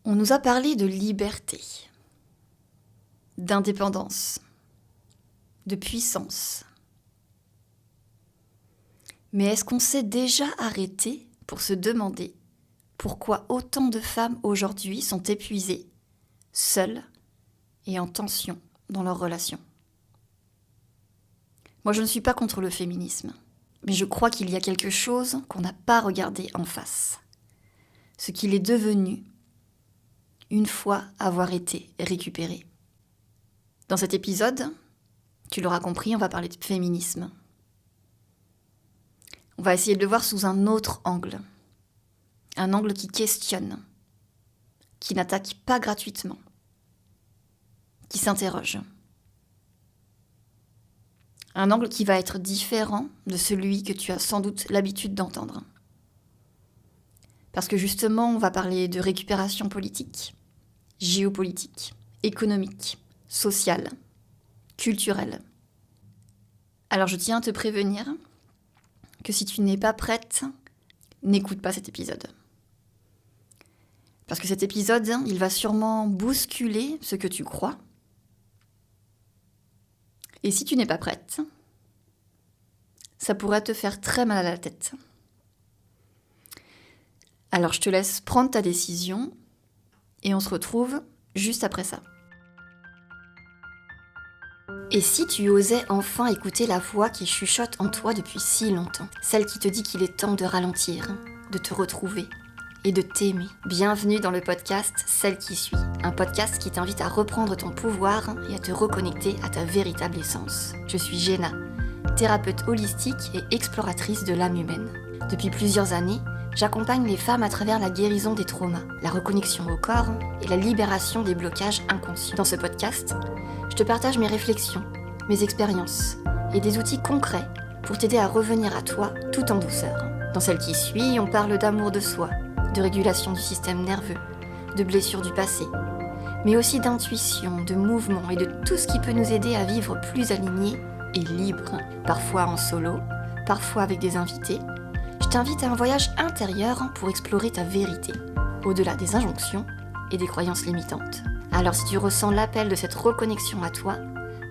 On nous a parlé de liberté, d'indépendance, de puissance. Mais est-ce qu'on s'est déjà arrêté pour se demander pourquoi autant de femmes aujourd'hui sont épuisées, seules et en tension dans leurs relations ? Moi, je ne suis pas contre le féminisme, mais je crois qu'il y a quelque chose qu'on n'a pas regardé en face. Ce qu'il est devenu une fois avoir été récupéré. Dans cet épisode, tu l'auras compris, on va parler de féminisme. On va essayer de le voir sous un autre angle. Un angle qui questionne, qui n'attaque pas gratuitement, qui s'interroge. Un angle qui va être différent de celui que tu as sans doute l'habitude d'entendre. Parce que justement, on va parler de récupération politique, géopolitique, économique, sociale, culturelle. Alors je tiens à te prévenir que si tu n'es pas prête, n'écoute pas cet épisode. Parce que cet épisode, il va sûrement bousculer ce que tu crois. Et si tu n'es pas prête, ça pourrait te faire très mal à la tête. Alors je te laisse prendre ta décision et on se retrouve juste après ça. Et si tu osais enfin écouter la voix qui chuchote en toi depuis si longtemps, celle qui te dit qu'il est temps de ralentir, de te retrouver et de t'aimer. Bienvenue dans le podcast Celle qui suit, un podcast qui t'invite à reprendre ton pouvoir et à te reconnecter à ta véritable essence. Je suis Jenna, thérapeute holistique et exploratrice de l'âme humaine. Depuis plusieurs années, j'accompagne les femmes à travers la guérison des traumas, la reconnexion au corps et la libération des blocages inconscients. Dans ce podcast, je te partage mes réflexions, mes expériences et des outils concrets pour t'aider à revenir à toi tout en douceur. Dans Celle qui suit, on parle d'amour de soi, de régulation du système nerveux, de blessures du passé, mais aussi d'intuition, de mouvement et de tout ce qui peut nous aider à vivre plus alignés et libres, parfois en solo, parfois avec des invités. Je t'invite à un voyage intérieur pour explorer ta vérité, au-delà des injonctions et des croyances limitantes. Alors si tu ressens l'appel de cette reconnexion à toi,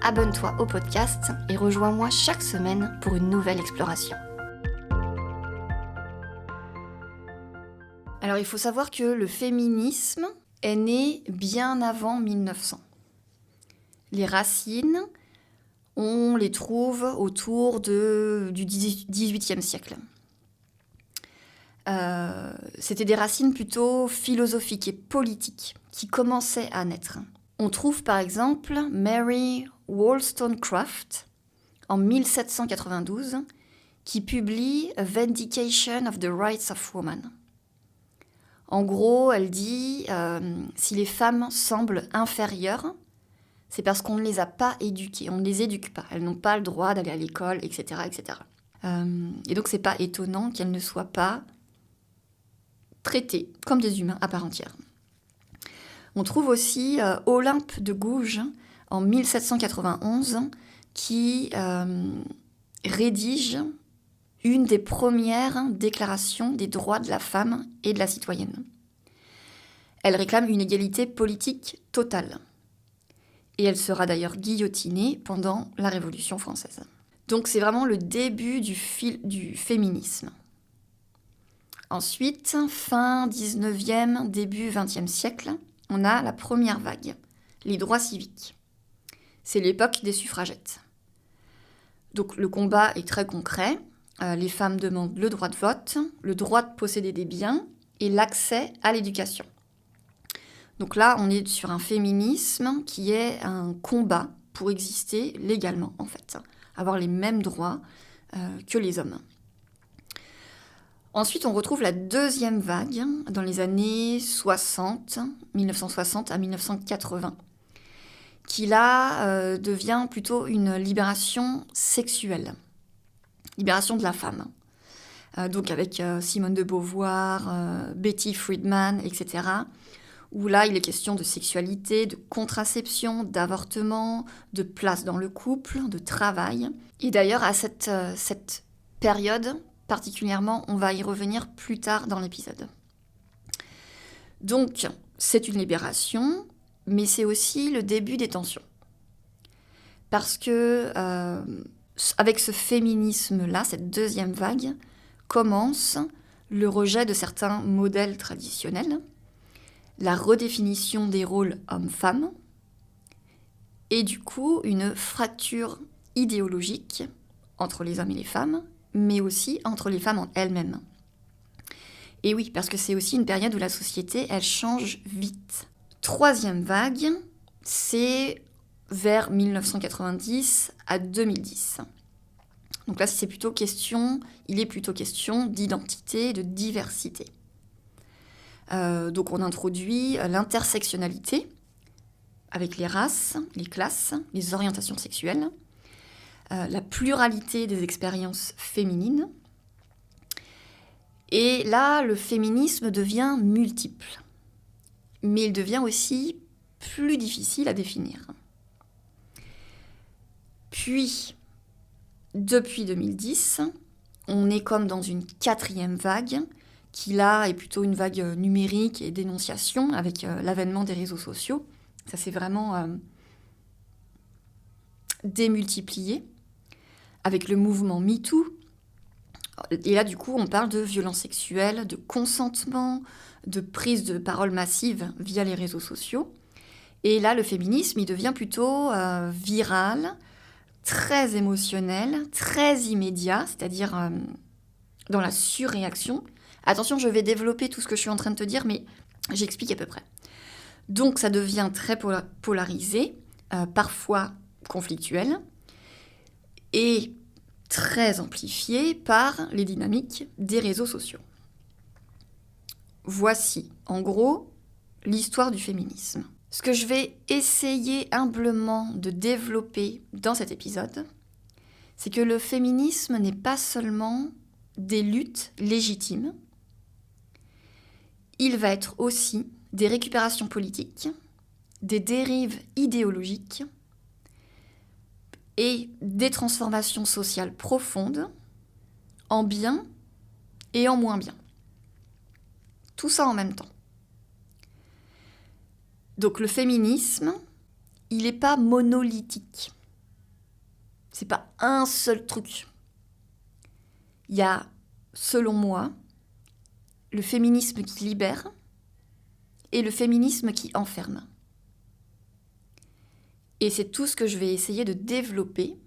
abonne-toi au podcast et rejoins-moi chaque semaine pour une nouvelle exploration. Alors il faut savoir que le féminisme est né bien avant 1900. Les racines, on les trouve autour du XVIIIe siècle. C'était des racines plutôt philosophiques et politiques qui commençaient à naître. On trouve par exemple Mary Wollstonecraft en 1792 qui publie A Vindication of the Rights of Woman. En gros, elle dit si les femmes semblent inférieures, c'est parce qu'on ne les a pas éduquées, on ne les éduque pas, elles n'ont pas le droit d'aller à l'école, etc. etc. Et donc c'est pas étonnant qu'elles ne soient pas traités comme des humains à part entière. On trouve aussi Olympe de Gouges en 1791 qui rédige une des premières déclarations des droits de la femme et de la citoyenne. Elle réclame une égalité politique totale. Et elle sera d'ailleurs guillotinée pendant la Révolution française. Donc c'est vraiment le début du féminisme. Ensuite, fin 19e, début 20e siècle, on a la première vague, les droits civiques. C'est l'époque des suffragettes. Donc le combat est très concret. Les femmes demandent le droit de vote, le droit de posséder des biens et l'accès à l'éducation. Donc là, on est sur un féminisme qui est un combat pour exister légalement, en fait. Avoir les mêmes droits que les hommes. Ensuite, on retrouve la deuxième vague dans les années 60, 1960 à 1980, qui là devient plutôt une libération sexuelle, libération de la femme. Donc avec Simone de Beauvoir, Betty Friedan, etc., où là il est question de sexualité, de contraception, d'avortement, de place dans le couple, de travail. Et d'ailleurs à cette période, particulièrement, on va y revenir plus tard dans l'épisode. Donc, c'est une libération, mais c'est aussi le début des tensions. Parce que avec ce féminisme-là, cette deuxième vague, commence le rejet de certains modèles traditionnels, la redéfinition des rôles hommes-femmes, et du coup une fracture idéologique entre les hommes et les femmes, mais aussi entre les femmes en elles-mêmes. Et oui, parce que c'est aussi une période où la société, elle change vite. Troisième vague, c'est vers 1990 à 2010. Donc là, il est plutôt question d'identité, de diversité. Donc on introduit l'intersectionnalité avec les races, les classes, les orientations sexuelles, la pluralité des expériences féminines. Et là, le féminisme devient multiple, mais il devient aussi plus difficile à définir. Puis, depuis 2010, on est comme dans une quatrième vague, qui là est plutôt une vague numérique et d'énonciation avec l'avènement des réseaux sociaux. Ça s'est vraiment démultiplié avec le mouvement MeToo. Et là, du coup, on parle de violences sexuelles, de consentement, de prise de parole massive via les réseaux sociaux. Et là, le féminisme, il devient plutôt viral, très émotionnel, très immédiat, c'est-à-dire dans la surréaction. Attention, je vais développer tout ce que je suis en train de te dire, mais j'explique à peu près. Donc, ça devient très polarisé, parfois conflictuel, et très amplifié par les dynamiques des réseaux sociaux. Voici, en gros, l'histoire du féminisme. Ce que je vais essayer humblement de développer dans cet épisode, c'est que le féminisme n'est pas seulement des luttes légitimes, il va être aussi des récupérations politiques, des dérives idéologiques et des transformations sociales profondes en bien et en moins bien. Tout ça en même temps. Donc le féminisme, il n'est pas monolithique. C'est pas un seul truc. Il y a, selon moi, le féminisme qui libère et le féminisme qui enferme. Et c'est tout ce que je vais essayer de développer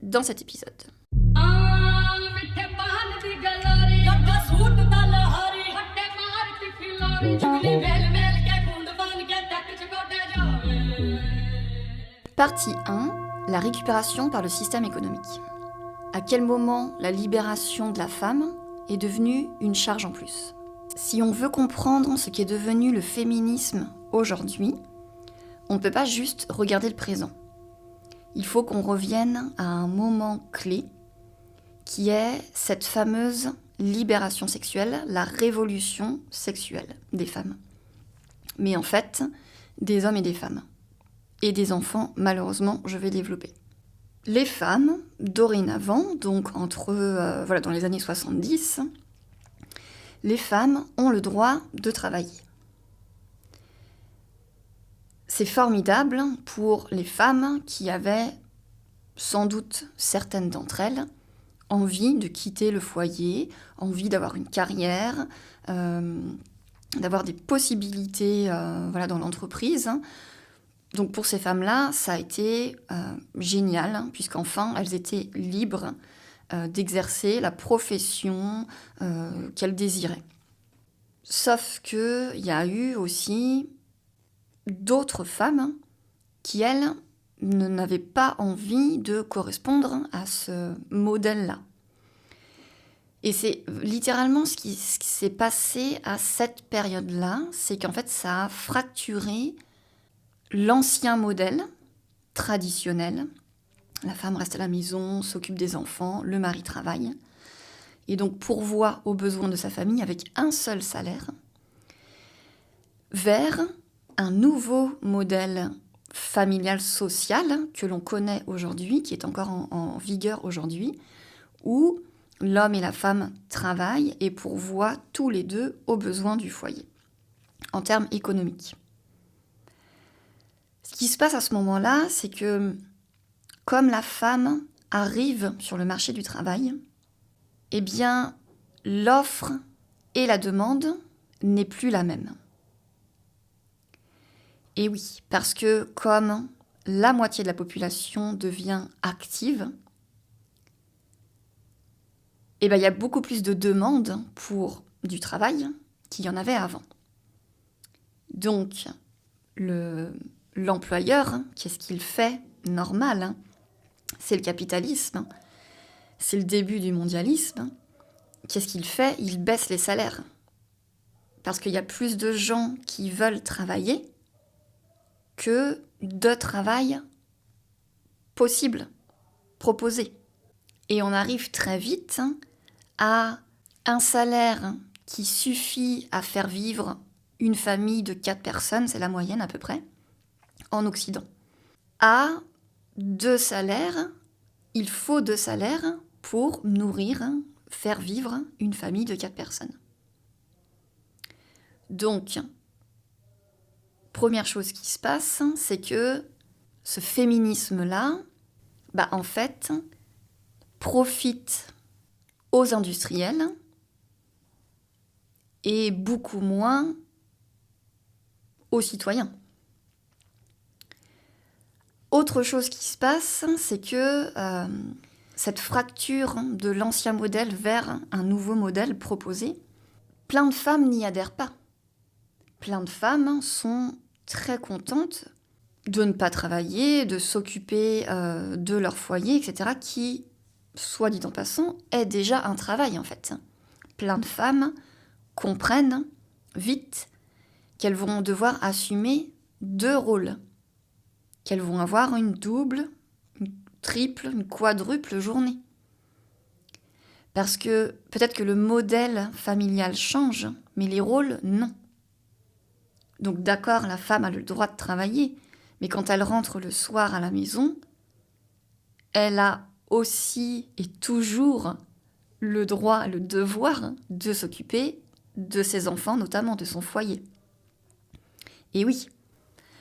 dans cet épisode. Partie 1, la récupération par le système économique. À quel moment la libération de la femme est devenue une charge en plus ? Si on veut comprendre ce qui est devenu le féminisme aujourd'hui, on ne peut pas juste regarder le présent. Il faut qu'on revienne à un moment clé qui est cette fameuse libération sexuelle, la révolution sexuelle des femmes. Mais en fait, des hommes et des femmes. Et des enfants, malheureusement, je vais développer. Les femmes, dorénavant, donc dans les années 70, les femmes ont le droit de travailler. C'est formidable pour les femmes qui avaient, sans doute certaines d'entre elles, envie de quitter le foyer, envie d'avoir une carrière, d'avoir des possibilités dans l'entreprise. Donc pour ces femmes-là, ça a été génial, puisqu'enfin, elles étaient libres d'exercer la profession qu'elles désiraient. Sauf qu'il y a eu aussi d'autres femmes qui, elles, n'avaient pas envie de correspondre à ce modèle-là. Et c'est littéralement ce qui s'est passé à cette période-là, c'est qu'en fait, ça a fracturé l'ancien modèle traditionnel. La femme reste à la maison, s'occupe des enfants, le mari travaille, et donc pourvoit aux besoins de sa famille avec un seul salaire, vers un nouveau modèle familial social que l'on connaît aujourd'hui, qui est encore en vigueur aujourd'hui, où l'homme et la femme travaillent et pourvoient tous les deux aux besoins du foyer. en termes économiques. Ce qui se passe à ce moment-là, c'est que comme la femme arrive sur le marché du travail, eh bien, l'offre et la demande n'est plus la même. Et oui, parce que comme la moitié de la population devient active, eh bien, il y a beaucoup plus de demandes pour du travail qu'il y en avait avant. Donc, l'employeur, qu'est-ce qu'il fait? Normal, c'est le capitalisme, c'est le début du mondialisme. Qu'est-ce qu'il fait? Il baisse les salaires. Parce qu'il y a plus de gens qui veulent travailler que de travail possible, proposé. Et on arrive très vite à un salaire qui suffit à faire vivre une famille de 4 personnes, c'est la moyenne à peu près, en Occident. À 2 salaires, il faut 2 salaires pour nourrir, faire vivre une famille de 4 personnes. Donc, première chose qui se passe, c'est que ce féminisme-là, en fait, profite aux industriels et beaucoup moins aux citoyens. Autre chose qui se passe, c'est que cette fracture de l'ancien modèle vers un nouveau modèle proposé, plein de femmes n'y adhèrent pas. Plein de femmes sont très contentes de ne pas travailler, de s'occuper de leur foyer, etc., qui, soit dit en passant, est déjà un travail en fait. Plein de femmes comprennent vite qu'elles vont devoir assumer 2 rôles, qu'elles vont avoir une double, une triple, une quadruple journée. Parce que peut-être que le modèle familial change, mais les rôles, non. Donc d'accord, la femme a le droit de travailler, mais quand elle rentre le soir à la maison, elle a aussi et toujours le droit, le devoir de s'occuper de ses enfants, notamment de son foyer. Et oui,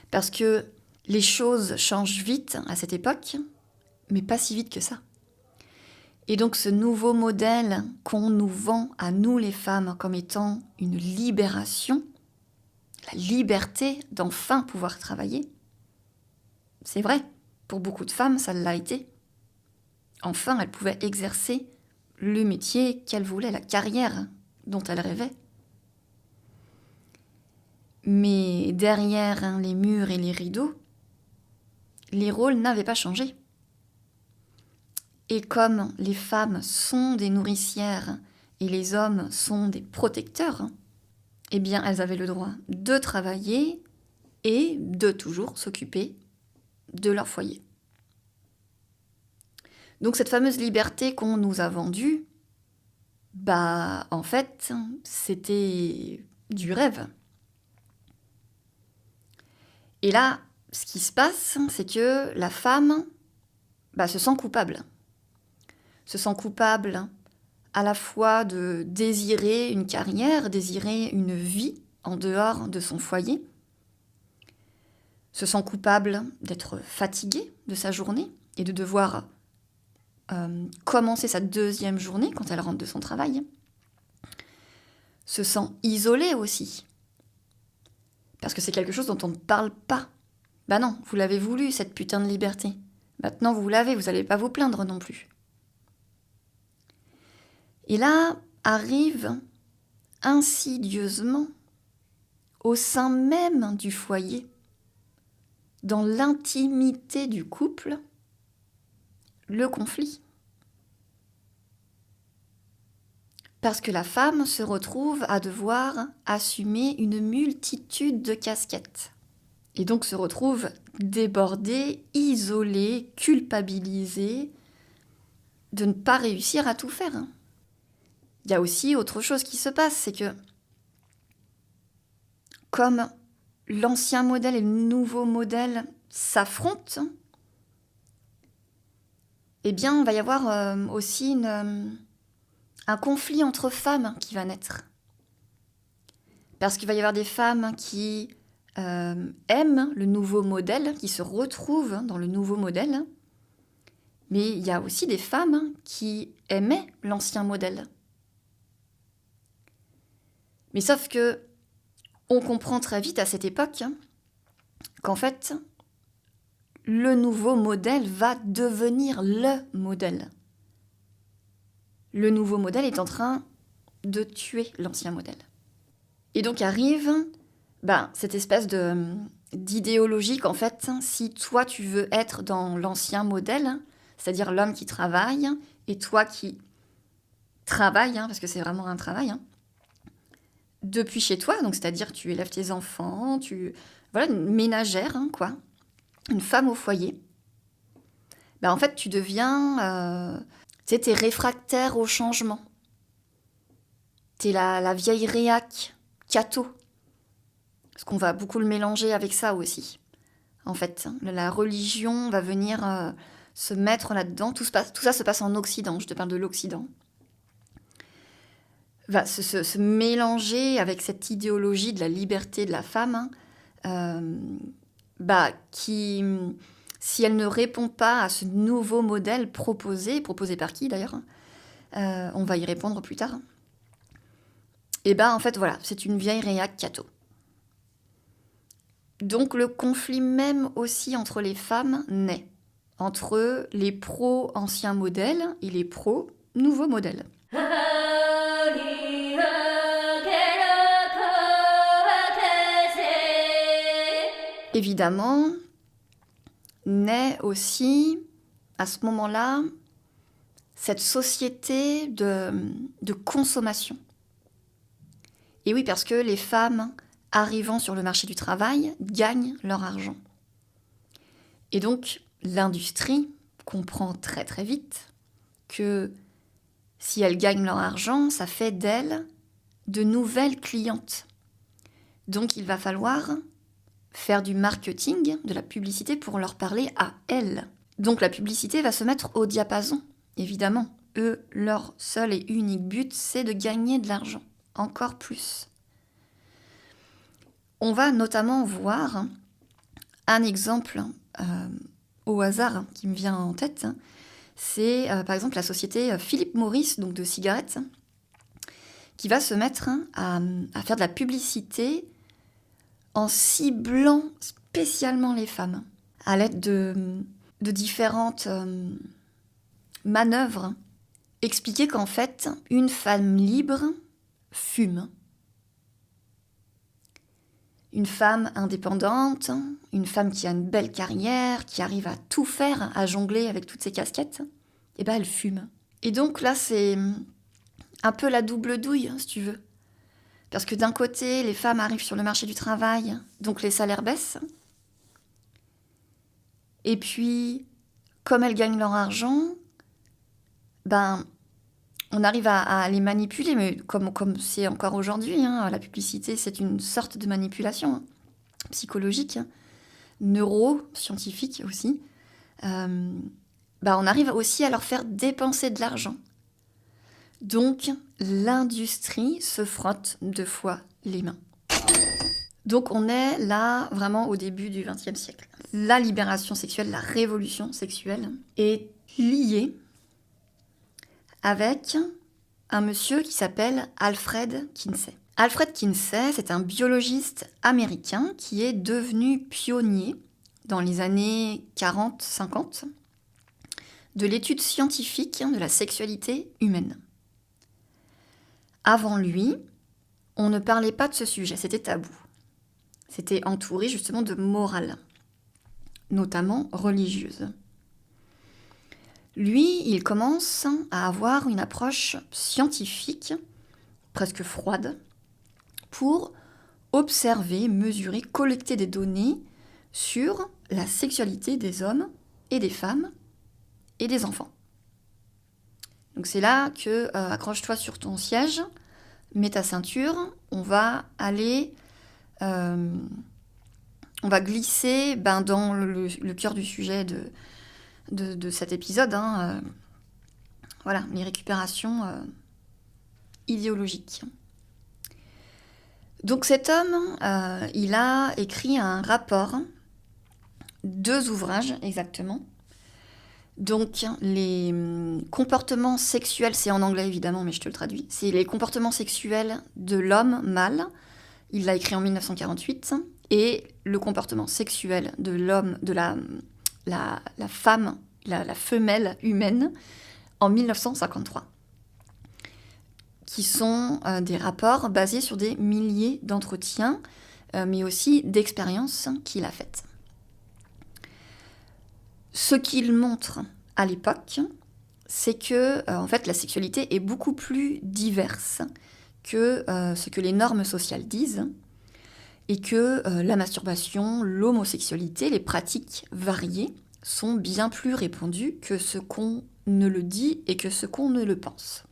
parce que les choses changent vite à cette époque, mais pas si vite que ça. Et donc ce nouveau modèle qu'on nous vend à nous les femmes comme étant une libération, la liberté d'enfin pouvoir travailler, c'est vrai, pour beaucoup de femmes, ça l'a été. Enfin, elles pouvaient exercer le métier qu'elles voulaient, la carrière dont elles rêvaient. Mais derrière les murs et les rideaux, les rôles n'avaient pas changé. Et comme les femmes sont des nourricières et les hommes sont des protecteurs, eh bien elles avaient le droit de travailler et de toujours s'occuper de leur foyer. Donc cette fameuse liberté qu'on nous a vendue, en fait, c'était du rêve. Et là, ce qui se passe, c'est que la femme se sent coupable. Se sent coupable à la fois de désirer une carrière, désirer une vie en dehors de son foyer, se sent coupable d'être fatiguée de sa journée et de devoir commencer sa 2e journée quand elle rentre de son travail, se sent isolée aussi, parce que c'est quelque chose dont on ne parle pas. Non, vous l'avez voulu, cette putain de liberté. Maintenant, vous l'avez, vous n'allez pas vous plaindre non plus. Et là, arrive insidieusement, au sein même du foyer, dans l'intimité du couple, le conflit. Parce que la femme se retrouve à devoir assumer une multitude de casquettes. Et donc se retrouve débordée, isolée, culpabilisée de ne pas réussir à tout faire. Il y a aussi autre chose qui se passe, c'est que comme l'ancien modèle et le nouveau modèle s'affrontent, eh bien, il va y avoir aussi un conflit entre femmes qui va naître. Parce qu'il va y avoir des femmes qui aiment le nouveau modèle, qui se retrouvent dans le nouveau modèle. Mais il y a aussi des femmes qui aimaient l'ancien modèle. Mais sauf que on comprend très vite à cette époque qu'en fait, le nouveau modèle va devenir le modèle. Le nouveau modèle est en train de tuer l'ancien modèle. Et donc arrive cette espèce d'idéologie qu'en fait, si toi tu veux être dans l'ancien modèle, c'est-à-dire l'homme qui travaille, et toi qui travailles, parce que c'est vraiment un travail, depuis chez toi, donc c'est-à-dire tu élèves tes enfants, une ménagère, quoi, une femme au foyer, en fait tu deviens, t'es réfractaire au changement. T'es la vieille réac, catho. Parce qu'on va beaucoup le mélanger avec ça aussi. En fait, la religion va venir se mettre là-dedans. Tout ça se passe en Occident, je te parle de l'Occident. Va se mélanger avec cette idéologie de la liberté de la femme, qui, si elle ne répond pas à ce nouveau modèle proposé par qui d'ailleurs, on va y répondre plus tard, et en fait voilà, c'est une vieille réac catho. Donc le conflit même aussi entre les femmes naît, entre les pro-ancien modèle et les pro-nouveau modèle. Évidemment, naît aussi, à ce moment-là, cette société de consommation. Et oui, parce que les femmes arrivant sur le marché du travail gagnent leur argent. Et donc, l'industrie comprend très très vite que si elles gagnent leur argent, ça fait d'elles de nouvelles clientes. Donc, il va falloir faire du marketing, de la publicité pour leur parler à elles. Donc, la publicité va se mettre au diapason, évidemment. Eux, leur seul et unique but, c'est de gagner de l'argent, encore plus. On va notamment voir un exemple au hasard qui me vient en tête. C'est par exemple la société Philip Morris, donc de cigarettes, qui va se mettre à faire de la publicité en ciblant spécialement les femmes, à l'aide de différentes manœuvres. Expliquer qu'en fait, une femme libre fume. Une femme indépendante, une femme qui a une belle carrière, qui arrive à tout faire, à jongler avec toutes ses casquettes, elle fume. Et donc là, c'est un peu la double douille, si tu veux. Parce que d'un côté, les femmes arrivent sur le marché du travail, donc les salaires baissent. Et puis, comme elles gagnent leur argent, on arrive à les manipuler, mais comme c'est encore aujourd'hui, la publicité, c'est une sorte de manipulation psychologique, neuroscientifique aussi. On arrive aussi à leur faire dépenser de l'argent. Donc, l'industrie se frotte 2 fois les mains. Donc, on est là vraiment au début du XXe siècle. La libération sexuelle, la révolution sexuelle est liée avec un monsieur qui s'appelle Alfred Kinsey. Alfred Kinsey, c'est un biologiste américain qui est devenu pionnier dans les années 40-50 de l'étude scientifique de la sexualité humaine. Avant lui, on ne parlait pas de ce sujet, c'était tabou. C'était entouré justement de morale, notamment religieuse. Lui, il commence à avoir une approche scientifique, presque froide, pour observer, mesurer, collecter des données sur la sexualité des hommes et des femmes et des enfants. Donc c'est là que, accroche-toi sur ton siège, mets ta ceinture, on va aller, on va glisser dans le cœur du sujet de cet épisode, les récupérations idéologiques. Donc cet homme, il a écrit un rapport, 2 ouvrages exactement. Donc les comportements sexuels, c'est en anglais évidemment, mais je te le traduis. C'est les comportements sexuels de l'homme mâle. Il l'a écrit en 1948. Et le comportement sexuel de l'homme, de la femme, la femelle humaine, en 1953. Qui sont des rapports basés sur des milliers d'entretiens, mais aussi d'expériences qu'il a faites. Ce qu'il montre à l'époque, c'est que en fait, la sexualité est beaucoup plus diverse que ce que les normes sociales disent, et que la masturbation, l'homosexualité, les pratiques variées sont bien plus répandues que ce qu'on ne le dit et que ce qu'on ne le pense.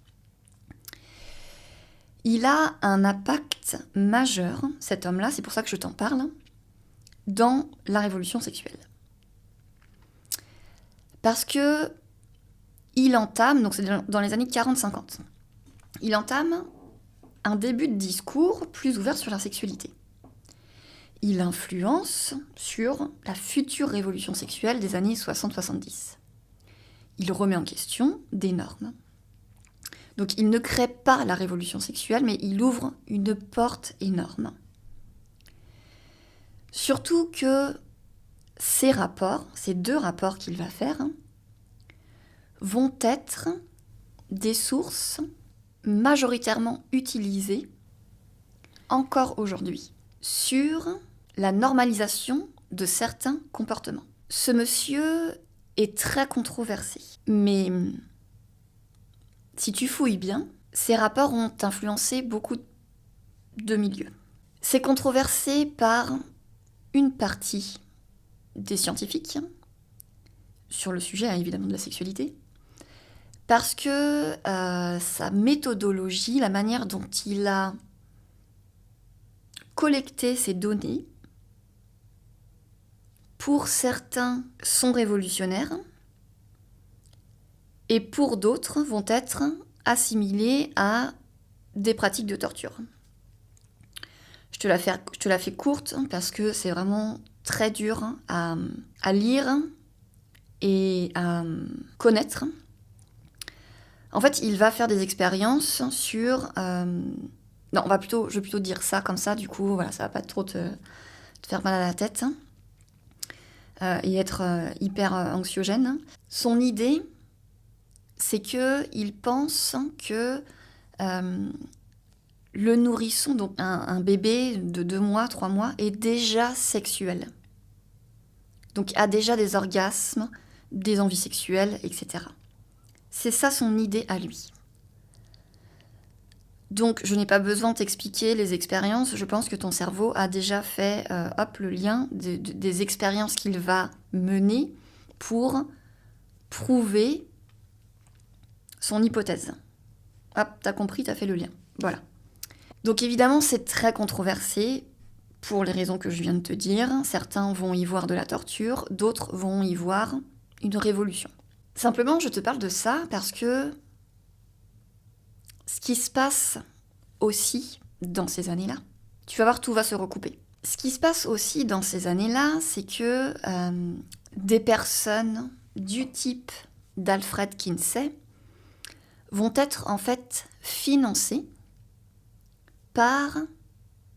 Il a un impact majeur, cet homme-là, c'est pour ça que je t'en parle, dans la révolution sexuelle. Parce que il entame, donc c'est dans les années 40-50, il entame un début de discours plus ouvert sur la sexualité. Il influence sur la future révolution sexuelle des années 60-70. Il remet en question des normes. Donc il ne crée pas la révolution sexuelle, mais il ouvre une porte énorme. Surtout que ces rapports, ces 2 rapports qu'il va faire, vont être des sources majoritairement utilisées encore aujourd'hui sur la normalisation de certains comportements. Ce monsieur est très controversé, mais si tu fouilles bien, ces rapports ont influencé beaucoup de milieux. C'est controversé par une partie des scientifiques sur le sujet, évidemment, de la sexualité, parce que sa méthodologie, la manière dont il a collecté ces données, pour certains sont révolutionnaires et pour d'autres vont être assimilés à des pratiques de torture. Je te la fais courte parce que c'est vraiment très dur à lire et à connaître. En fait, il va faire des expériences sur... Non, je vais plutôt dire ça comme ça, du coup, voilà, ça va pas trop te faire mal à la tête et être hyper anxiogène. Son idée, c'est qu'il pense que le nourrisson, donc un bébé de 2 mois, 3 mois, est déjà sexuel. Donc a déjà des orgasmes, des envies sexuelles, etc. C'est ça son idée à lui. Donc je n'ai pas besoin de t'expliquer les expériences, je pense que ton cerveau a déjà fait le lien des expériences qu'il va mener pour prouver son hypothèse. Hop, t'as compris, t'as fait le lien. Voilà. Donc évidemment, c'est très controversé pour les raisons que je viens de te dire. Certains vont y voir de la torture, d'autres vont y voir une révolution. Simplement, je te parle de ça parce que ce qui se passe aussi dans ces années-là, tu vas voir, tout va se recouper. Ce qui se passe aussi dans ces années-là, c'est que des personnes du type d'Alfred Kinsey vont être en fait financées par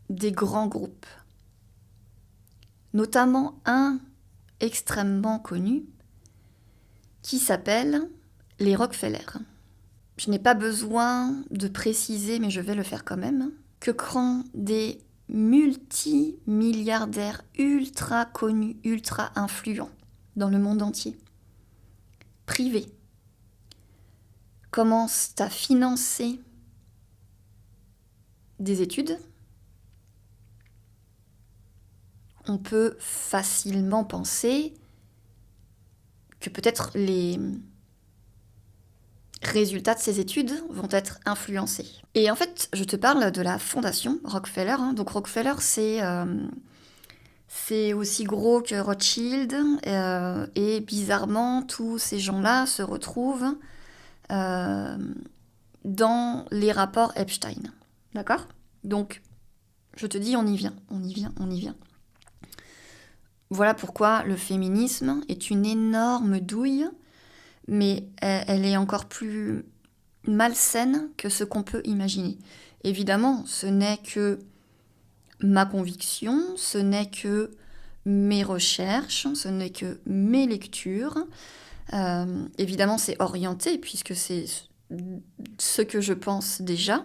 des grands groupes, notamment un extrêmement connu qui s'appelle les Rockefeller. Je n'ai pas besoin de préciser, mais je vais le faire quand même, que quand des multimilliardaires ultra connus, ultra influents dans le monde entier, privés, commencent à financer des études, on peut facilement penser que peut-être les résultats de ces études vont être influencés. Et en fait, je te parle de la fondation Rockefeller. Donc Rockefeller, c'est aussi gros que Rothschild. Et bizarrement, tous ces gens-là se retrouvent dans les rapports Epstein. D'accord ? Donc, Je te dis, on y vient. Voilà pourquoi le féminisme est une énorme douille, mais elle est encore plus malsaine que ce qu'on peut imaginer. Évidemment, ce n'est que ma conviction, ce n'est que mes recherches, ce n'est que mes lectures. Évidemment, c'est orienté puisque c'est ce que je pense déjà.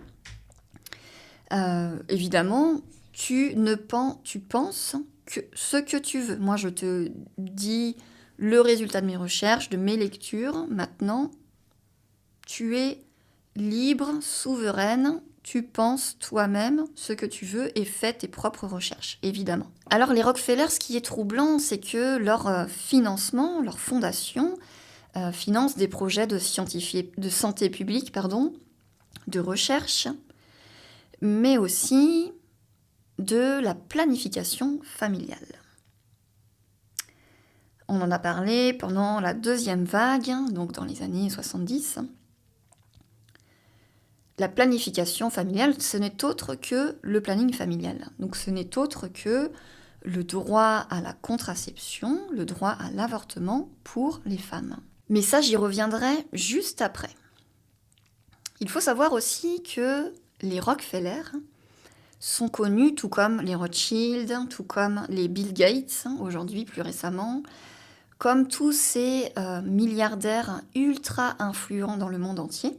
Évidemment, tu penses que ce que tu veux. Moi, je te dis le résultat de mes recherches, de mes lectures. Maintenant, tu es libre, souveraine. Tu penses toi-même ce que tu veux et fais tes propres recherches, évidemment. Alors, les Rockefeller, ce qui est troublant, c'est que leur financement, leur fondation, finance des projets de santé publique, de recherche, mais aussi de la planification familiale. On en a parlé pendant la deuxième vague, donc dans les années 70. La planification familiale, ce n'est autre que le planning familial. Donc ce n'est autre que le droit à la contraception, le droit à l'avortement pour les femmes. Mais ça, j'y reviendrai juste après. Il faut savoir aussi que les Rockefeller sont connus, tout comme les Rothschild, tout comme les Bill Gates, aujourd'hui plus récemment, comme tous ces milliardaires ultra influents dans le monde entier,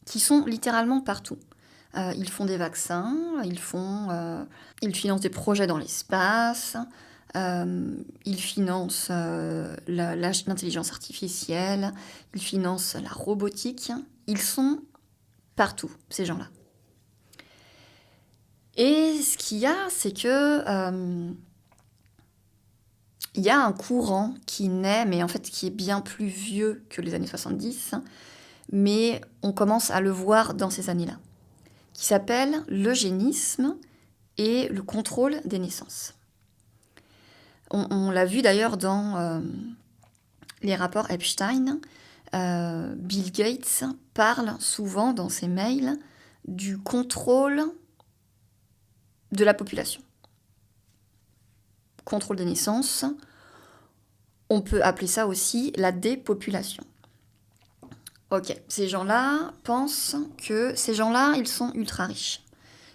qui sont littéralement partout. Ils font des vaccins, ils financent des projets dans l'espace, ils financent l'intelligence artificielle, ils financent la robotique. Ils sont partout, ces gens-là. Et ce qu'il y a, c'est que il y a un courant qui naît, mais en fait qui est bien plus vieux que les années 70, mais on commence à le voir dans ces années-là, qui s'appelle l'eugénisme et le contrôle des naissances. On l'a vu d'ailleurs dans les rapports Epstein. Bill Gates parle souvent dans ses mails du contrôle de la population. Contrôle des naissances, on peut appeler ça aussi la dépopulation. Ok, ces gens-là pensent que ces gens-là, ils sont ultra riches.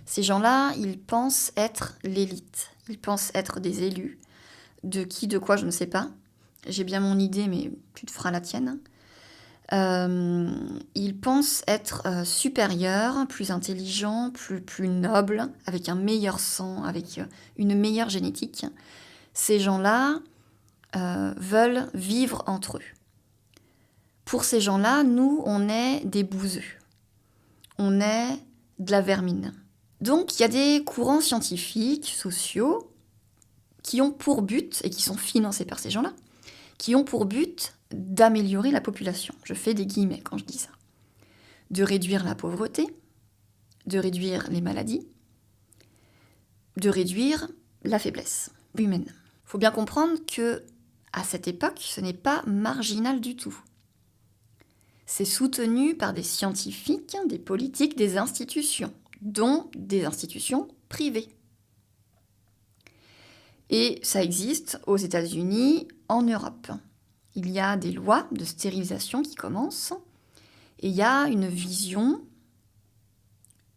Ces gens-là, ils pensent être l'élite. Ils pensent être des élus. De qui, de quoi, je ne sais pas. J'ai bien mon idée, mais tu te feras la tienne. Ils pensent être supérieurs, plus intelligents, plus nobles, avec un meilleur sang, avec une meilleure génétique. Ces gens-là veulent vivre entre eux. Pour ces gens-là, nous, on est des bouseux. On est de la vermine. Donc, il y a des courants scientifiques, sociaux, qui ont pour but, et qui sont financés par ces gens-là, qui ont pour but d'améliorer la population. Je fais des guillemets quand je dis ça. De réduire la pauvreté, de réduire les maladies, de réduire la faiblesse humaine. Il faut bien comprendre que à cette époque, ce n'est pas marginal du tout. C'est soutenu par des scientifiques, des politiques, des institutions, dont des institutions privées. Et ça existe aux États-Unis, en Europe. Il y a des lois de stérilisation qui commencent et il y a une vision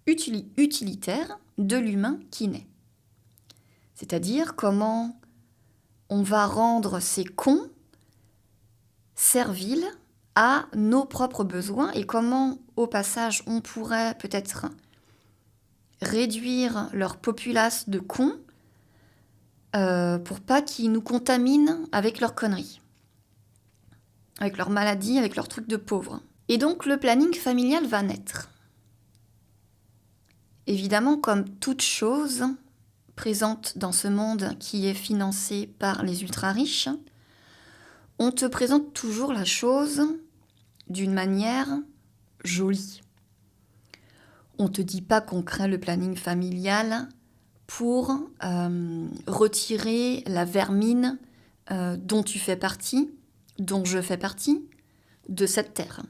utilitaire de l'humain qui naît. C'est-à-dire comment on va rendre ces cons serviles à nos propres besoins et comment, au passage, on pourrait peut-être réduire leur populace de cons pour pas qu'ils nous contaminent avec leurs conneries, avec leurs maladies, avec leurs trucs de pauvres. Et donc le planning familial va naître. Évidemment, comme toute chose présente dans ce monde qui est financé par les ultra-riches, on te présente toujours la chose d'une manière jolie. On ne te dit pas qu'on crée le planning familial pour retirer la vermine dont tu fais partie, dont je fais partie, de cette terre.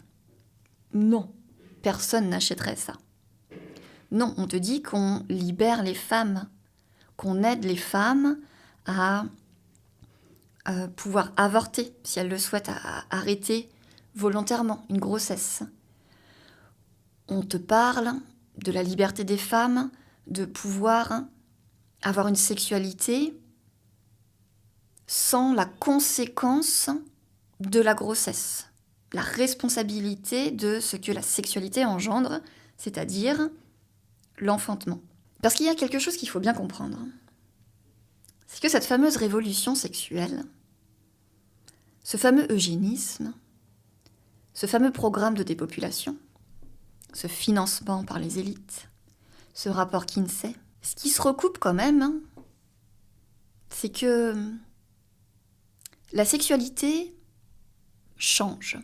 Non, personne n'achèterait ça. Non, on te dit qu'on libère les femmes qu'on aide les femmes à pouvoir avorter, si elles le souhaitent, à arrêter volontairement une grossesse. On te parle de la liberté des femmes, de pouvoir avoir une sexualité sans la conséquence de la grossesse, la responsabilité de ce que la sexualité engendre, c'est-à-dire l'enfantement. Parce qu'il y a quelque chose qu'il faut bien comprendre, c'est que cette fameuse révolution sexuelle, ce fameux eugénisme, ce fameux programme de dépopulation, ce financement par les élites, ce rapport Kinsey, ce qui se recoupe quand même, c'est que la sexualité change.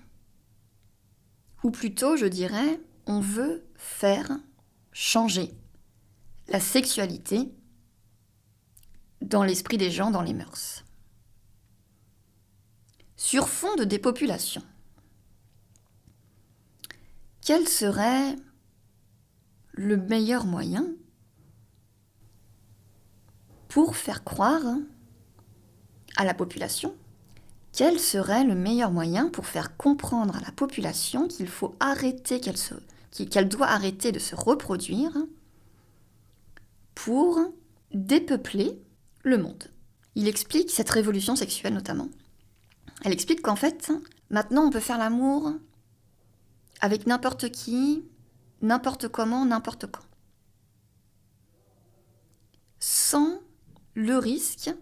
Ou plutôt, je dirais, on veut faire changer la sexualité dans l'esprit des gens, dans les mœurs. Sur fond de dépopulation, quel serait le meilleur moyen pour faire croire à la population? Quel serait le meilleur moyen pour faire comprendre à la population qu'il faut arrêter, qu'elle doit arrêter de se reproduire pour dépeupler le monde? Il explique cette révolution sexuelle notamment. Elle explique qu'en fait, maintenant on peut faire l'amour avec n'importe qui, n'importe comment, n'importe quand. Sans le risque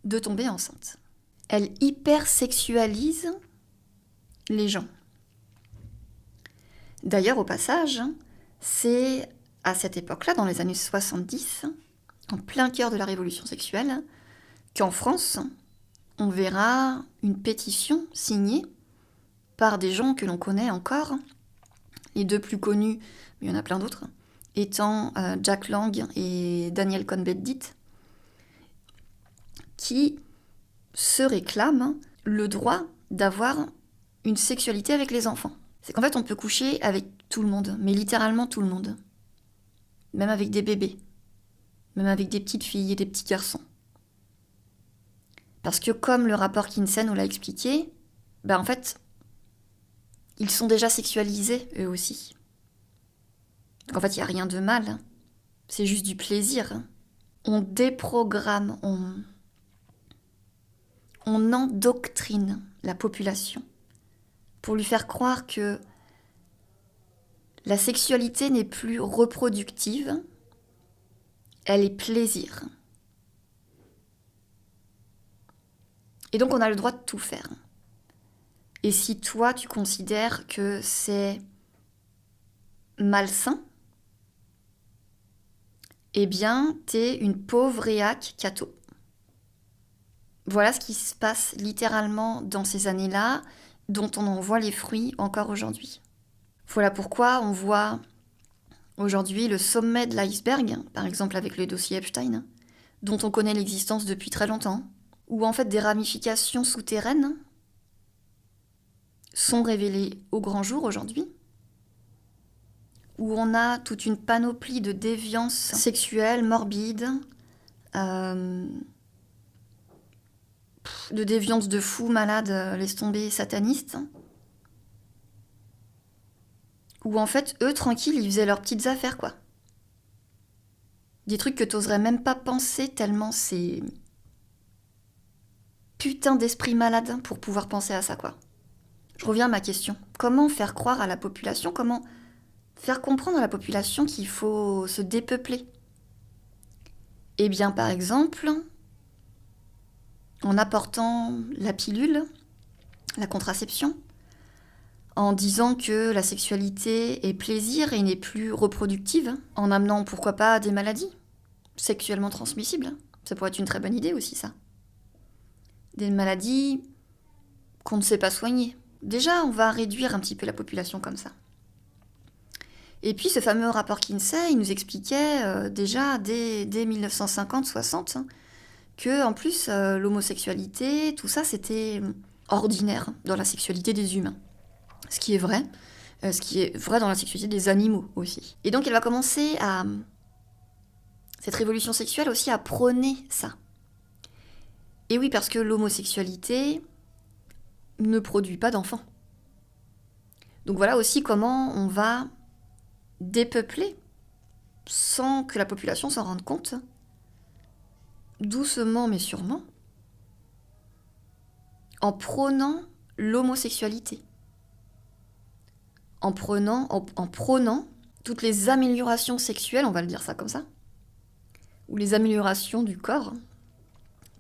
de tomber enceinte. Elle hypersexualise les gens. D'ailleurs, au passage, c'est à cette époque-là, dans les années 70, en plein cœur de la révolution sexuelle, qu'en France, on verra une pétition signée par des gens que l'on connaît encore, les deux plus connus, mais il y en a plein d'autres, étant Jack Lang et Daniel Cohn-Bendit, qui se réclament le droit d'avoir une sexualité avec les enfants. C'est qu'en fait, on peut coucher avec tout le monde, mais littéralement tout le monde. Même avec des bébés, même avec des petites filles et des petits garçons. Parce que comme le rapport Kinsey nous l'a expliqué, en fait, ils sont déjà sexualisés, eux aussi. Donc en fait, il n'y a rien de mal. C'est juste du plaisir. On déprogramme, on endoctrine la population pour lui faire croire que la sexualité n'est plus reproductive, elle est plaisir. Et donc on a le droit de tout faire. Et si toi tu considères que c'est malsain, eh bien t'es une pauvre réac catho. Voilà ce qui se passe littéralement dans ces années-là, dont on en voit les fruits encore aujourd'hui. Voilà pourquoi on voit aujourd'hui le sommet de l'iceberg, par exemple avec le dossier Epstein, dont on connaît l'existence depuis très longtemps, où en fait des ramifications souterraines sont révélées au grand jour aujourd'hui, où on a toute une panoplie de déviances sexuelles, morbides, de déviances de fous, malades, laisse tomber, satanistes, où en fait, eux, tranquilles, ils faisaient leurs petites affaires, quoi. Des trucs que t'oserais même pas penser, tellement c'est putain d'esprit malade pour pouvoir penser à ça, quoi. Je reviens à ma question. Comment faire croire à la population, comment faire comprendre à la population qu'il faut se dépeupler? Eh bien, par exemple, en apportant la pilule, la contraception, en disant que la sexualité est plaisir et n'est plus reproductive, en amenant pourquoi pas des maladies sexuellement transmissibles. Ça pourrait être une très bonne idée aussi, ça. Des maladies qu'on ne sait pas soigner. Déjà, on va réduire un petit peu la population comme ça. Et puis ce fameux rapport Kinsey, il nous expliquait déjà dès 1950-60 que en plus l'homosexualité, tout ça, c'était ordinaire dans la sexualité des humains. Ce qui est vrai dans la sexualité des animaux aussi. Et donc elle va commencer à Cette révolution sexuelle aussi a prôné ça. Et oui, parce que l'homosexualité ne produit pas d'enfants. Donc voilà aussi comment on va dépeupler, sans que la population s'en rende compte, doucement mais sûrement, en prônant l'homosexualité, en prônant toutes les améliorations sexuelles, on va le dire ça comme ça, ou les améliorations du corps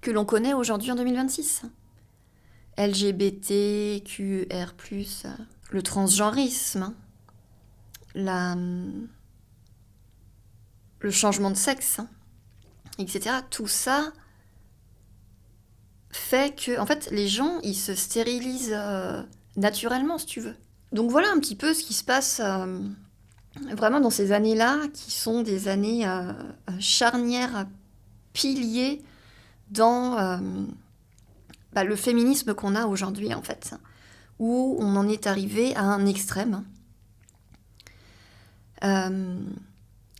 que l'on connaît aujourd'hui en 2026. LGBTQR+, le transgenrisme, le changement de sexe, etc. Tout ça fait que, en fait, les gens, ils se stérilisent naturellement, si tu veux. Donc voilà un petit peu ce qui se passe vraiment dans ces années-là, qui sont des années charnières, piliers dans le féminisme qu'on a aujourd'hui, en fait, où on en est arrivé à un extrême.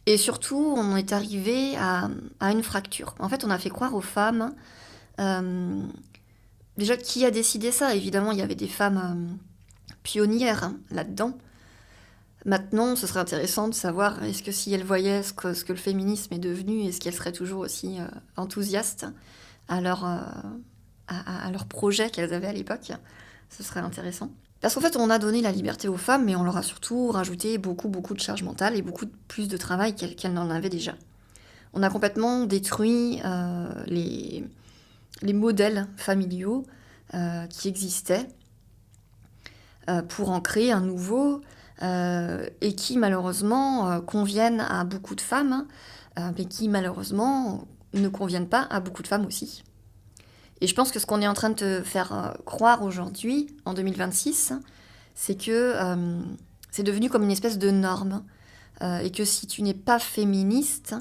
Et surtout, on en est arrivé à une fracture. En fait, on a fait croire aux femmes... déjà, qui a décidé ça? Évidemment, il y avait des femmes pionnières là-dedans. Maintenant, ce serait intéressant de savoir, est-ce que si elles voyaient ce que le féminisme est devenu, est-ce qu'elles seraient toujours aussi enthousiastes à leur projet qu'elles avaient à l'époque? Ce serait intéressant. Parce qu'en fait, on a donné la liberté aux femmes, mais on leur a surtout rajouté beaucoup de charge mentale et beaucoup plus de travail qu'elles n'en avaient déjà. On a complètement détruit les modèles familiaux qui existaient pour en créer un nouveau et qui malheureusement conviennent à beaucoup de femmes, mais qui malheureusement ne conviennent pas à beaucoup de femmes aussi. Et je pense que ce qu'on est en train de te faire croire aujourd'hui, en 2026, c'est que c'est devenu comme une espèce de norme, et que si tu n'es pas féministe,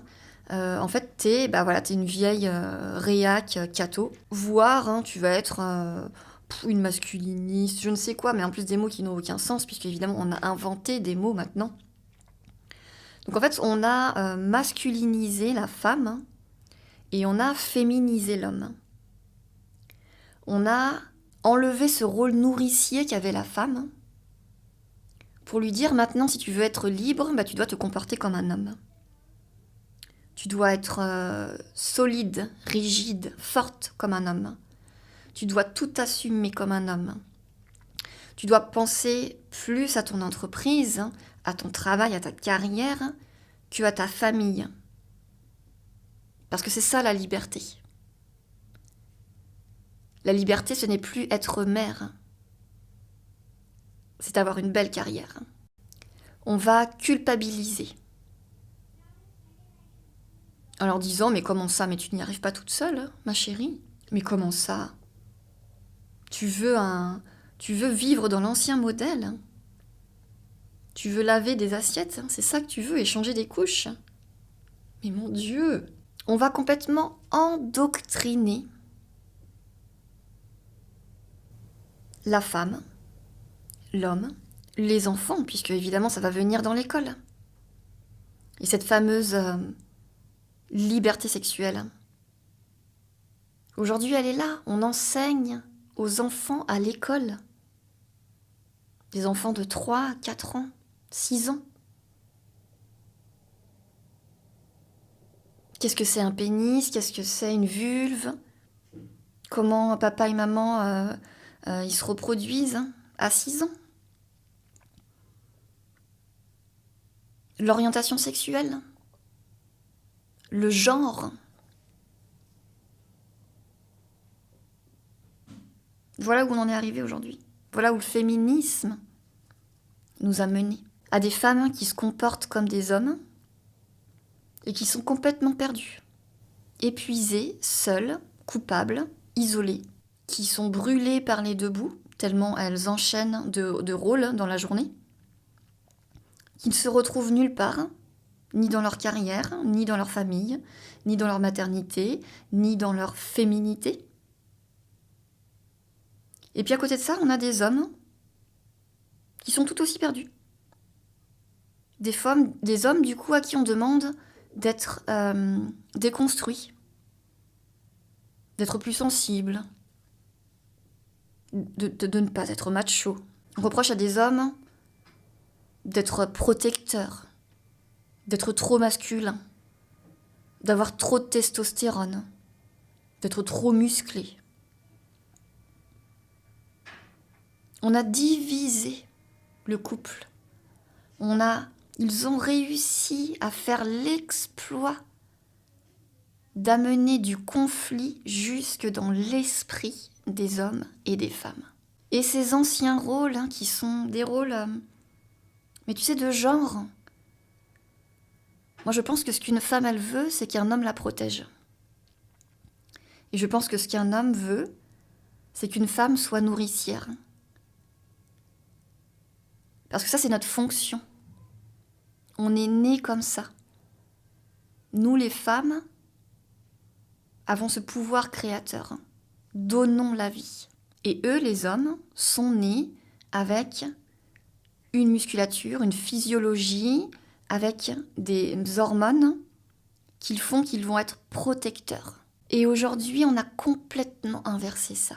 en fait, t'es une vieille réac catho, voire tu vas être une masculiniste, je ne sais quoi, mais en plus des mots qui n'ont aucun sens, puisque évidemment on a inventé des mots maintenant. Donc en fait, on a masculinisé la femme et on a féminisé l'homme. On a enlevé ce rôle nourricier qu'avait la femme pour lui dire maintenant, si tu veux être libre, tu dois te comporter comme un homme. Tu dois être solide, rigide, forte comme un homme. Tu dois tout assumer comme un homme. Tu dois penser plus à ton entreprise, à ton travail, à ta carrière, que à ta famille. Parce que c'est ça la liberté. La liberté, ce n'est plus être mère. C'est avoir une belle carrière. On va culpabiliser. En leur disant, mais comment ça? Mais tu n'y arrives pas toute seule, ma chérie? Mais comment ça? Tu veux vivre dans l'ancien modèle? Tu veux laver des assiettes? C'est ça que tu veux? Et changer des couches? Mais mon Dieu! On va complètement endoctriner la femme, l'homme, les enfants, puisque évidemment ça va venir dans l'école. Et cette fameuse liberté sexuelle, aujourd'hui elle est là, on enseigne aux enfants à l'école. Des enfants de 3, 4 ans, 6 ans. Qu'est-ce que c'est un pénis? Qu'est-ce que c'est une vulve? Comment papa et maman ils se reproduisent à 6 ans? L'orientation sexuelle? Le genre? Voilà où on en est arrivé aujourd'hui. Voilà où le féminisme nous a menés. À des femmes qui se comportent comme des hommes et qui sont complètement perdues. Épuisées, seules, coupables, isolées, qui sont brûlées par les deux bouts, tellement elles enchaînent de rôles dans la journée, qui ne se retrouvent nulle part, ni dans leur carrière, ni dans leur famille, ni dans leur maternité, ni dans leur féminité. Et puis à côté de ça, on a des hommes qui sont tout aussi perdus. Des hommes, du coup, à qui on demande d'être déconstruit, d'être plus sensible, de ne pas être macho. On reproche à des hommes d'être protecteurs, d'être trop masculins, d'avoir trop de testostérone, d'être trop musclés. On a divisé le couple. Ils ont réussi à faire l'exploit d'amener du conflit jusque dans l'esprit des hommes et des femmes. Et ces anciens rôles, qui sont des rôles, mais tu sais, de genre. Moi, je pense que ce qu'une femme, elle veut, c'est qu'un homme la protège. Et je pense que ce qu'un homme veut, c'est qu'une femme soit nourricière. Parce que ça, c'est notre fonction. On est nés comme ça. Nous, les femmes, avons ce pouvoir créateur. Donnons la vie. Et eux, les hommes, sont nés avec une musculature, une physiologie, avec des hormones qui font qu'ils vont être protecteurs. Et aujourd'hui, on a complètement inversé ça.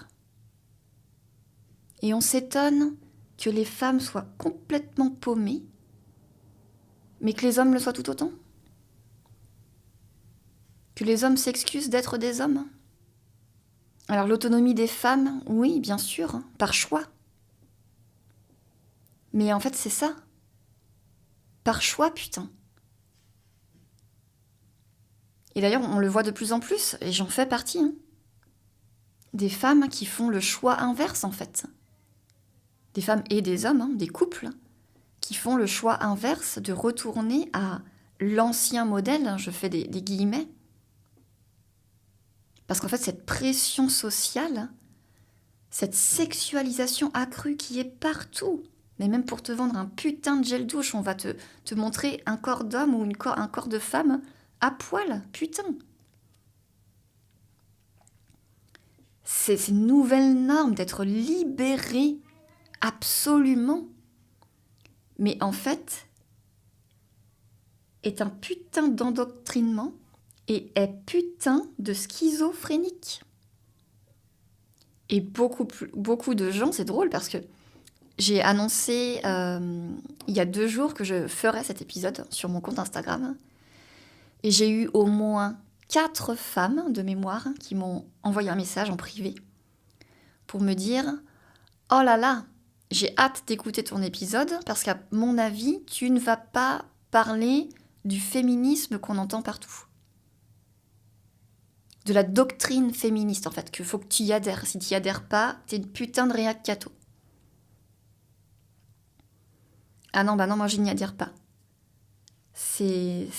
Et on s'étonne que les femmes soient complètement paumées, mais que les hommes le soient tout autant. Que les hommes s'excusent d'être des hommes. Alors l'autonomie des femmes, oui, bien sûr, par choix. Mais en fait, c'est ça. Par choix, putain. Et d'ailleurs, on le voit de plus en plus, et j'en fais partie. Des femmes qui font le choix inverse, en fait. Des femmes et des hommes, des couples, qui font le choix inverse de retourner à l'ancien modèle, je fais des guillemets. Parce qu'en fait, cette pression sociale, cette sexualisation accrue qui est partout, mais même pour te vendre un putain de gel douche, on va te montrer un corps d'homme ou un corps de femme à poil, putain. C'est une nouvelle norme d'être libéré, absolument. Mais en fait, est un putain d'endoctrinement et est putain de schizophrénique. Et beaucoup de gens, c'est drôle parce que j'ai annoncé il y a 2 jours que je ferais cet épisode sur mon compte Instagram. Et j'ai eu au moins 4 femmes de mémoire qui m'ont envoyé un message en privé pour me dire « Oh là là, j'ai hâte d'écouter ton épisode parce qu'à mon avis, tu ne vas pas parler du féminisme qu'on entend partout. De la doctrine féministe, en fait, qu'il faut que tu y adhères. Si tu y adhères pas, t'es une putain de réac catho. » Ah non, moi je n'y adhère pas. Ces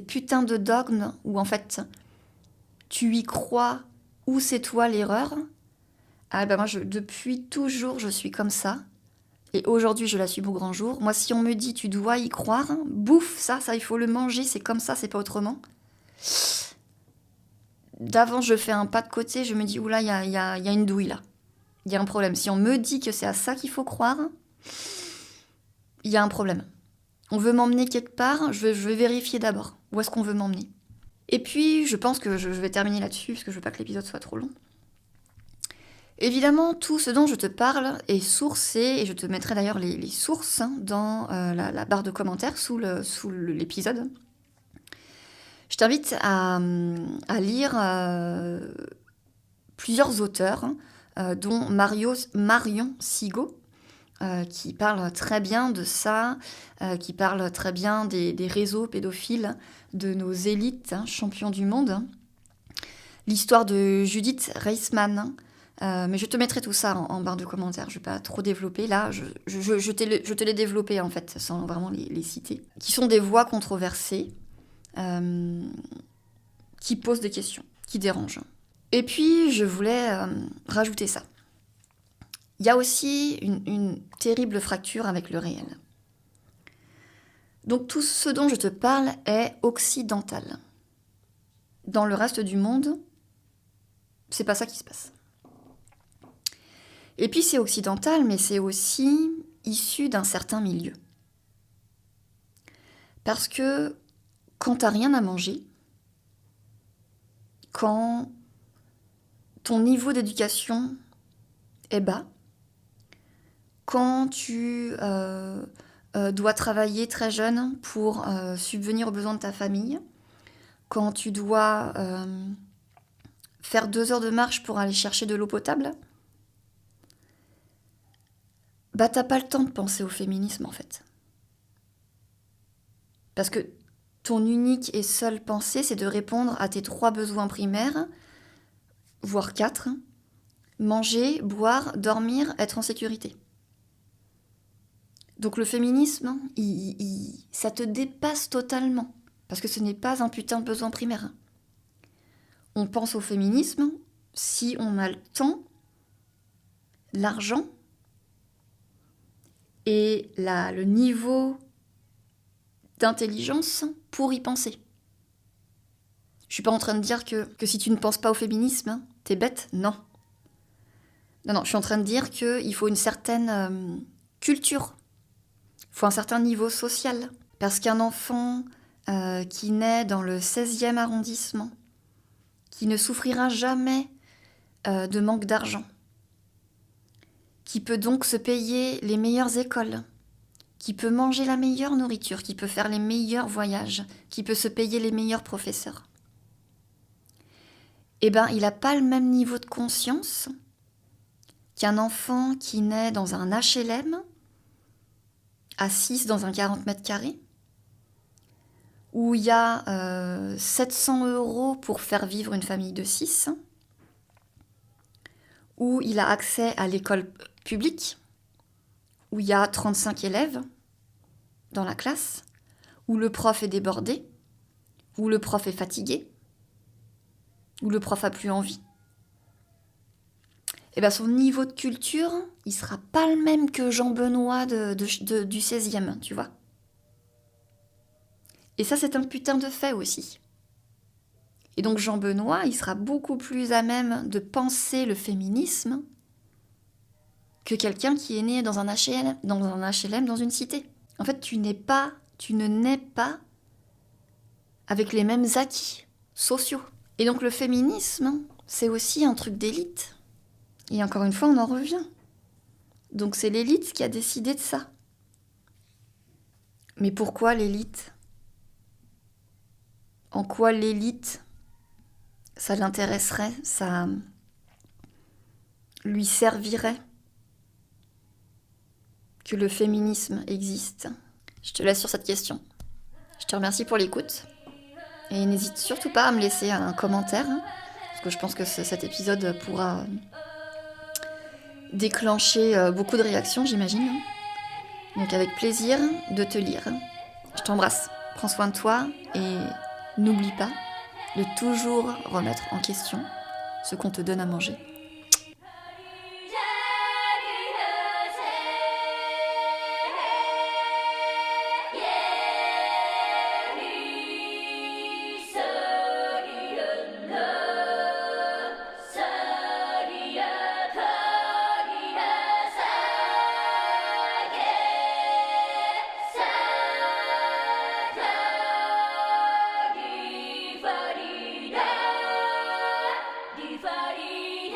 putains de dogmes où en fait tu y crois ou c'est toi l'erreur. Ah moi depuis toujours je suis comme ça. Et aujourd'hui je l'assume au grand jour. Moi si on me dit tu dois y croire, bouffe ça il faut le manger, c'est comme ça, c'est pas autrement. D'avant je fais un pas de côté, je me dis oula il y a une douille là. Il y a un problème. Si on me dit que c'est à ça qu'il faut croire, il y a un problème. On veut m'emmener quelque part, je vais vérifier d'abord où est-ce qu'on veut m'emmener. Et puis, je pense que je vais terminer là-dessus, parce que je veux pas que l'épisode soit trop long. Évidemment, tout ce dont je te parle est sourcé, et je te mettrai d'ailleurs les sources dans la barre de commentaires sous l'épisode. Je t'invite à lire plusieurs auteurs, dont Marion Sigaud, qui parle très bien de ça, qui parle très bien des réseaux pédophiles, de nos élites, champions du monde. L'histoire de Judith Reisman, mais je te mettrai tout ça en barre de commentaires, je ne vais pas trop développer. Là, je te les développer en fait, sans vraiment les citer. Qui sont des voix controversées, qui posent des questions, qui dérangent. Et puis, je voulais rajouter ça. Il y a aussi une terrible fracture avec le réel. Donc tout ce dont je te parle est occidental. Dans le reste du monde, c'est pas ça qui se passe. Et puis c'est occidental, mais c'est aussi issu d'un certain milieu. Parce que quand t'as rien à manger, quand ton niveau d'éducation est bas, quand tu dois travailler très jeune pour subvenir aux besoins de ta famille, quand tu dois faire 2 heures de marche pour aller chercher de l'eau potable, bah t'as pas le temps de penser au féminisme en fait. Parce que ton unique et seule pensée, c'est de répondre à tes 3 besoins primaires, voire 4, manger, boire, dormir, être en sécurité. Donc le féminisme, ça te dépasse totalement, parce que ce n'est pas un putain de besoin primaire. On pense au féminisme si on a le temps, l'argent et le niveau d'intelligence pour y penser. Je suis pas en train de dire que si tu ne penses pas au féminisme, t'es bête, non. Non, je suis en train de dire qu'il faut une certaine culture, il faut un certain niveau social. Parce qu'un enfant qui naît dans le 16e arrondissement, qui ne souffrira jamais de manque d'argent, qui peut donc se payer les meilleures écoles, qui peut manger la meilleure nourriture, qui peut faire les meilleurs voyages, qui peut se payer les meilleurs professeurs, eh ben, il n'a pas le même niveau de conscience qu'un enfant qui naît dans un HLM, à 6 dans un 40 mètres carrés, où il y a 700 € pour faire vivre une famille de 6, où il a accès à l'école publique, où il y a 35 élèves dans la classe, où le prof est débordé, où le prof est fatigué, où le prof a plus envie. Et bien son niveau de culture, il sera pas le même que Jean-Benoît du 16e, tu vois. Et ça, c'est un putain de fait aussi. Et donc Jean-Benoît, il sera beaucoup plus à même de penser le féminisme que quelqu'un qui est né dans un HLM, dans une cité. En fait, tu ne nais pas avec les mêmes acquis sociaux. Et donc le féminisme, c'est aussi un truc d'élite. Et encore une fois, on en revient. Donc c'est l'élite qui a décidé de ça. Mais pourquoi l'élite ? En quoi l'élite, ça l'intéresserait, ça lui servirait que le féminisme existe ? Je te laisse sur cette question. Je te remercie pour l'écoute. Et n'hésite surtout pas à me laisser un commentaire, parce que je pense que cet épisode pourra déclencher beaucoup de réactions, j'imagine. Donc avec plaisir de te lire. Je t'embrasse. Prends soin de toi et n'oublie pas de toujours remettre en question ce qu'on te donne à manger. Di Faria